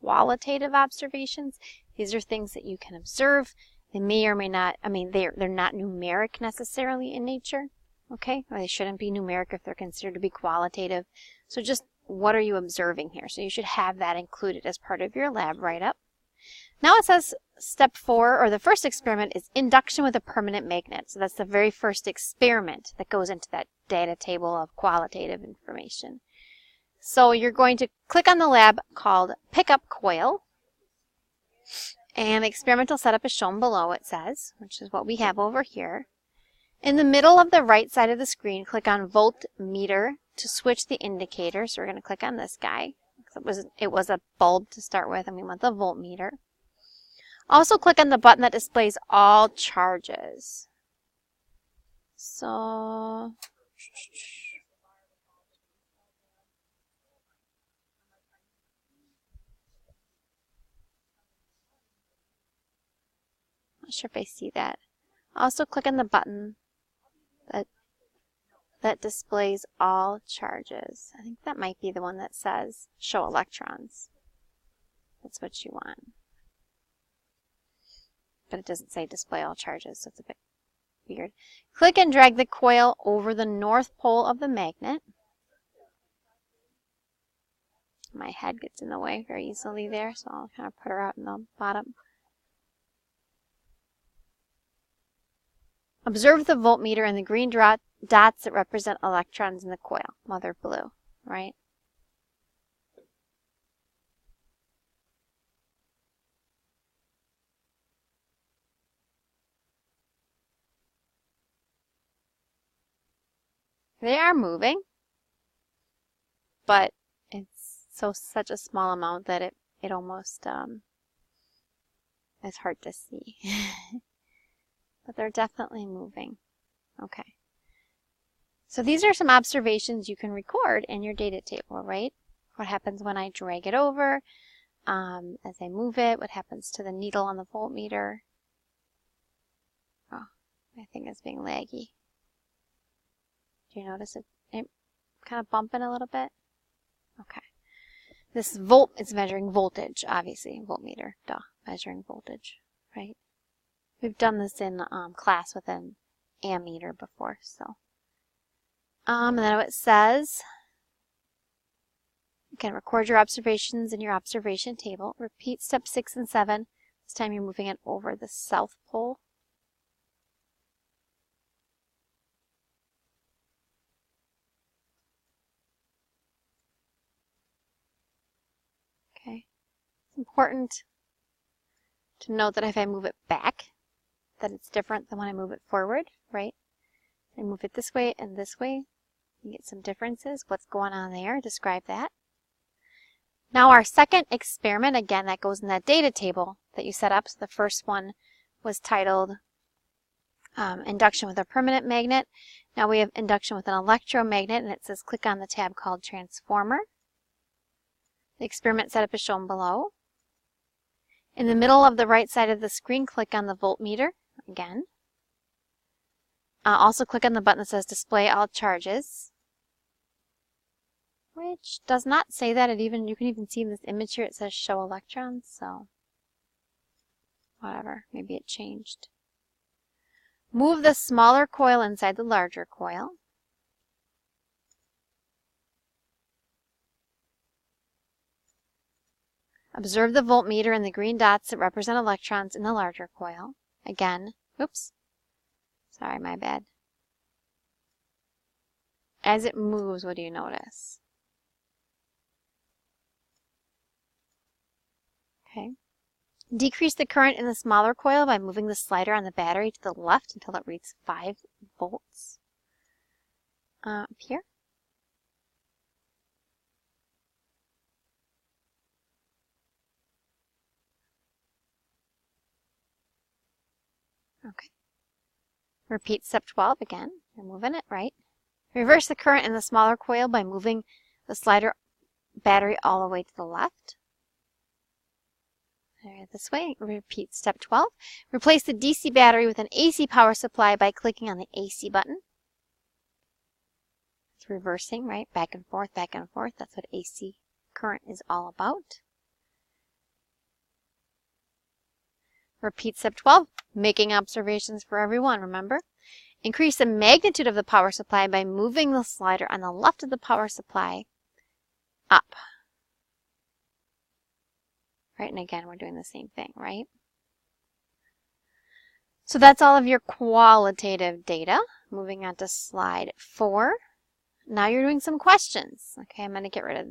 qualitative observations. These are things that you can observe. They may or may not, I mean, they're not numeric necessarily in nature, okay? Or they shouldn't be numeric if they're considered to be qualitative. So just what are you observing here? So you should have that included as part of your lab write-up. Now it says step 4, or the first experiment, is induction with a permanent magnet. So that's the very first experiment that goes into that data table of qualitative information. So you're going to click on the lab called Pickup Coil. And the experimental setup is shown below, it says, which is what we have over here. In the middle of the right side of the screen, click on Voltmeter to switch the indicator. So we're going to click on this guy. It was a bulb to start with, and we want the voltmeter. Also click on the button that displays all charges. So not sure if I see that. Also click on the button that displays all charges. I think that might be the one that says show electrons. That's what you want. But it doesn't say display all charges, so it's a bit weird. Click and drag the coil over the north pole of the magnet. My head gets in the way very easily there, so I'll kind of put her out in the bottom. Observe the voltmeter and the green dots that represent electrons in the coil. Well, they're blue, right? They are moving, but it's such a small amount that it almost is hard to see. But they're definitely moving. Okay. So these are some observations you can record in your data table, right? What happens when I drag it over, as I move it, what happens to the needle on the voltmeter. Oh, my thing is being laggy. Do you notice it kind of bumping a little bit? Okay. This volt is measuring voltage, obviously. Voltmeter, duh, measuring voltage, right? We've done this in class with an ammeter before, so. And then it says, you can record your observations in your observation table. Repeat step 6 and 7. This time you're moving it over the south pole. Okay. It's important to note that if I move it back, that it's different than when I move it forward, right? I move it this way and this way. You get some differences. What's going on there? Describe that. Now our second experiment, again, that goes in that data table that you set up. So the first one was titled Induction with a Permanent Magnet. Now we have Induction with an Electromagnet, and it says click on the tab called Transformer. The experiment setup is shown below. In the middle of the right side of the screen, click on the voltmeter again. Also click on the button that says Display All Charges, which does not say that. You can even see in this image here it says Show Electrons, so whatever, maybe it changed. Move the smaller coil inside the larger coil. Observe the voltmeter and the green dots that represent electrons in the larger coil. Again, oops, sorry, my bad. As it moves, what do you notice? Okay. Decrease the current in the smaller coil by moving the slider on the battery to the left until it reads 5 volts. Up here. Okay. Repeat step 12 again. You're moving it right. Reverse the current in the smaller coil by moving the slider battery all the way to the left. This way. Repeat step 12. Replace the DC battery with an AC power supply by clicking on the AC button. It's reversing, right? Back and forth, back and forth. That's what AC current is all about. Repeat step 12, making observations for everyone, remember? Increase the magnitude of the power supply by moving the slider on the left of the power supply up. Right, and again, we're doing the same thing, right? So that's all of your qualitative data. Moving on to slide 4. Now you're doing some questions. Okay, I'm going to get rid of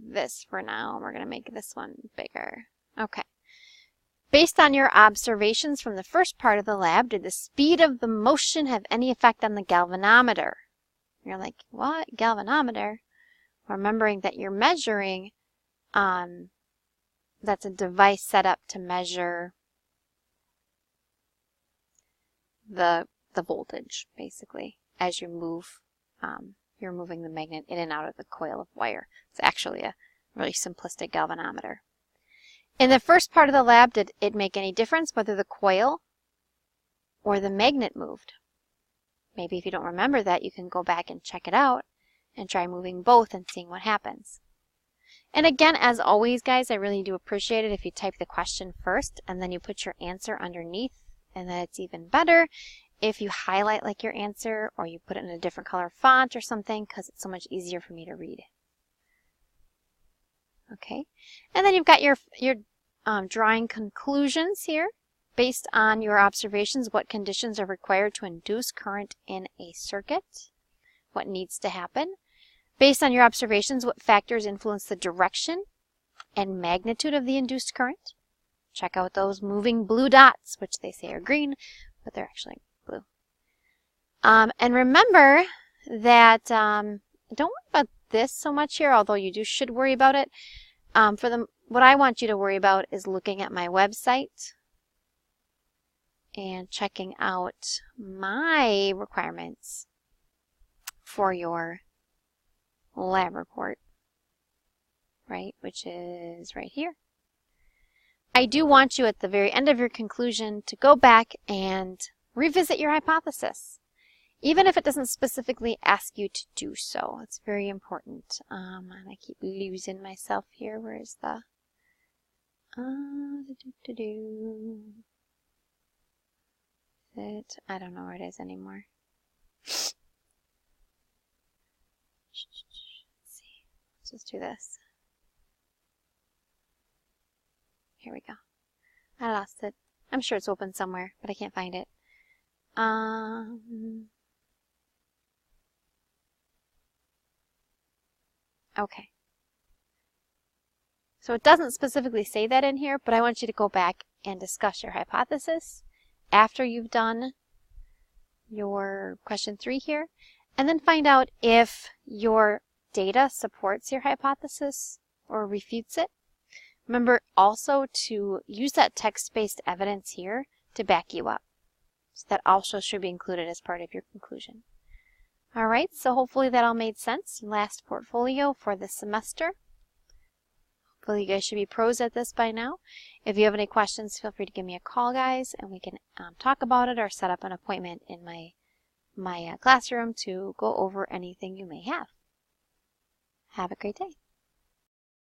this for now. We're going to make this one bigger. Okay. Based on your observations from the first part of the lab, did the speed of the motion have any effect on the galvanometer? You're like, what? Galvanometer? Remembering that you're measuring, that's a device set up to measure the voltage, basically, as you move. You're moving the magnet in and out of the coil of wire. It's actually a really simplistic galvanometer. In the first part of the lab, did it make any difference whether the coil or the magnet moved? Maybe if you don't remember that, you can go back and check it out and try moving both and seeing what happens. And again, as always, guys, I really do appreciate it if you type the question first and then you put your answer underneath, and then it's even better if you highlight like your answer or you put it in a different color font or something, because it's so much easier for me to read. Okay, and then you've got your drawing conclusions here. Based on your observations, what conditions are required to induce current in a circuit? What needs to happen? Based on your observations, what factors influence the direction and magnitude of the induced current? Check out those moving blue dots, which they say are green, but they're actually blue. And remember that don't worry about this so much here, although you should worry about it. What I want you to worry about is looking at my website and checking out my requirements for your lab report, right, which is right here. I do want you at the very end of your conclusion to go back and revisit your hypothesis, even if it doesn't specifically ask you to do so. It's very important. And I keep losing myself here. Where is the... I don't know where it is anymore. Let's see. Let's just do this. Here we go. I lost it. I'm sure it's open somewhere, but I can't find it. Okay. So it doesn't specifically say that in here, but I want you to go back and discuss your hypothesis after you've done your question 3 here, and then find out if your data supports your hypothesis or refutes it. Remember also to use that text-based evidence here to back you up. So that also should be included as part of your conclusion. All right, so hopefully that all made sense. Last portfolio for this semester. Hopefully you guys should be pros at this by now. If you have any questions, feel free to give me a call, guys, and we can talk about it or set up an appointment in my classroom to go over anything you may have. Have a great day.